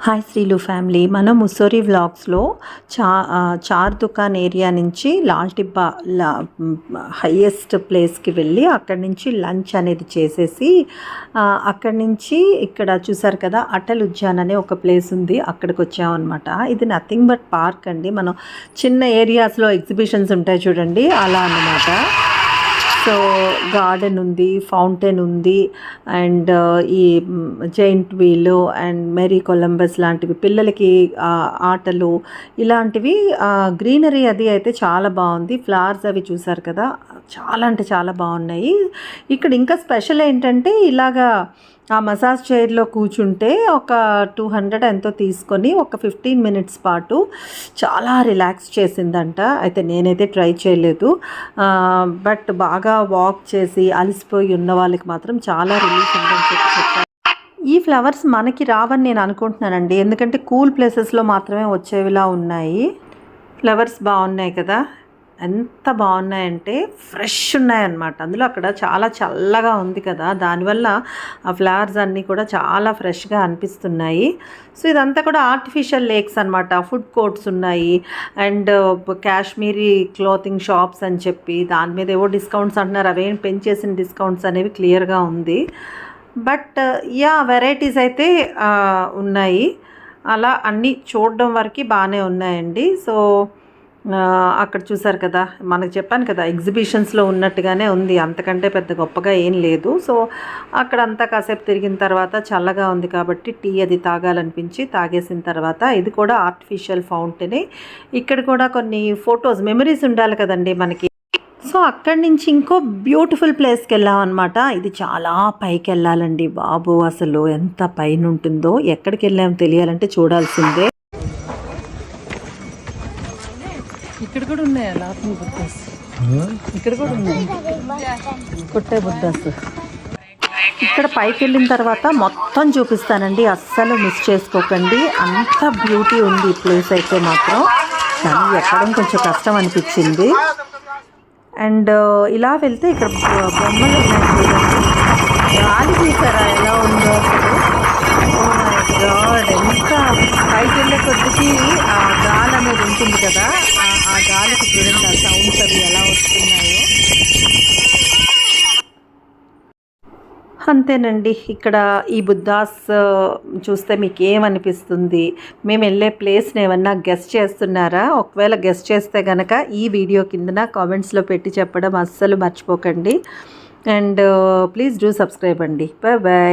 Hi శ్రీలు family, మనం ముస్సోరీ వ్లాగ్స్లో చార్ దుకాన్ area నుంచి లాల్ టిబ్బా హైయెస్ట్ ప్లేస్కి వెళ్ళి అక్కడి నుంచి లంచ్ అనేది చేసేసి అక్కడి నుంచి ఇక్కడ చూసారు కదా అటల్ ఉద్యాన్ అనే ఒక ప్లేస్ ఉంది, అక్కడికి వచ్చామన్నమాట. ఇది నథింగ్ బట్ పార్క్ అండి. మనం చిన్న ఏరియాస్లో ఎగ్జిబిషన్స్ ఉంటాయి చూడండి, అలా అన్నమాట. సో గార్డెన్ ఉంది, ఫౌంటైన్ ఉంది, అండ్ ఈ giant wheel and merry Columbus లాంటివి పిల్లలకి ఆటలు ఇలాంటివి, గ్రీనరీ అది అయితే చాలా బాగుంది. ఫ్లవర్స్ అవి చూసారు కదా, చాలా అంటే చాలా బాగున్నాయి. ఇక్కడ ఇంకా స్పెషల్ ఏంటంటే ఇలాగా ఆ మసాజ్ చైర్లో కూర్చుంటే ఒక 200 ఎంతో తీసుకొని ఒక 15 మినిట్స్ పాటు చాలా రిలాక్స్ చేసిందంట. అయితే నేనైతే ట్రై చేయలేదు, బట్ బాగా వాక్ చేసి అలసిపోయి ఉన్న వాళ్ళకి మాత్రం చాలా రిలీఫ్ ఉందని చెప్పారు. ఈ ఫ్లవర్స్ మనకి రావని నేను అనుకుంటున్నానండి, ఎందుకంటే కూల్ ప్లేసెస్లో మాత్రమే వచ్చేవిలా ఉన్నాయి. ఫ్లవర్స్ బాగున్నాయి కదా, ఎంత బాగున్నాయంటే ఫ్రెష్ ఉన్నాయన్నమాట. అందులో అక్కడ చాలా చల్లగా ఉంది కదా, దానివల్ల ఆ ఫ్లవర్స్ అన్నీ కూడా చాలా ఫ్రెష్గా అనిపిస్తున్నాయి. సో ఇదంతా కూడా ఆర్టిఫిషియల్ లేక్స్ అనమాట. ఫుడ్ కోర్ట్స్ ఉన్నాయి, అండ్ కాశ్మీరీ క్లోతింగ్ షాప్స్ అని చెప్పి దాని మీద ఏవో డిస్కౌంట్స్ అంటున్నారు. అవేం పెంచేసిన డిస్కౌంట్స్ అనేవి క్లియర్గా ఉంది, బట్ వెరైటీస్ అయితే ఉన్నాయి. అలా అన్నీ చూడడం వరకు బాగానే ఉన్నాయండి. సో అక్కడ చూసారు కదా, మనకు చెప్పాను కదా ఎగ్జిబిషన్స్లో ఉన్నట్టుగానే ఉంది, అంతకంటే పెద్ద గొప్పగా ఏం లేదు. సో అక్కడంతా కాసేపు తిరిగిన తర్వాత చల్లగా ఉంది కాబట్టి టీ అది తాగాలనిపించి తాగేసిన తర్వాత, ఇది కూడా ఆర్టిఫిషియల్ ఫౌంటైనే. ఇక్కడ కూడా కొన్ని ఫొటోస్ మెమరీస్ ఉండాలి కదండి మనకి. సో అక్కడి నుంచి ఇంకో బ్యూటిఫుల్ ప్లేస్కి వెళ్ళాం అనమాట. ఇది చాలా పైకి వెళ్ళాలండి బాబు, అసలు ఎంత పైన ఉంటుందో. ఎక్కడికి వెళ్ళామో తెలియాలంటే చూడాల్సిందే. ఇక్కడ కూడా ఉన్నాయి లాఫింగ్ బుద్ధాస్, ఇక్కడ కూడా ఉన్నాయి పుట్టే బుద్ధాస్. ఇక్కడ పైకి వెళ్ళిన తర్వాత మొత్తం చూపిస్తానండి, అస్సలు మిస్ చేసుకోకండి. అంత బ్యూటీ ఉంది ఈ ప్లేస్ అయితే మాత్రం, కానీ ఎక్కడం కొంచెం కష్టం అనిపించింది. అండ్ ఇలా వెళ్తే ఇక్కడ బొమ్మలు ఉన్నాయి, గాలి చూసారా ఎలా ఉందో అసలు. ఎంత పైకి వెళ్ళే కొద్దికి ఆ గాలి అనేది ఉంటుంది కదా, ఆ గాలికి చూడండి ఆ సౌండ్స్ అవి ఎలా వస్తున్నాయో. అంతేనండి. ఇక్కడ ఈ బుద్ధాస్ చూస్తే మీకు ఏమనిపిస్తుంది? మేము వెళ్ళే ప్లేస్ని ఏమన్నా గెస్ట్ చేస్తున్నారా? ఒకవేళ గెస్ట్ చేస్తే కనుక ఈ వీడియో కిందన కామెంట్స్లో పెట్టి చెప్పడం అస్సలు మర్చిపోకండి. అండ్ ప్లీజ్ డూ సబ్స్క్రైబ్ అండి. Bye bye.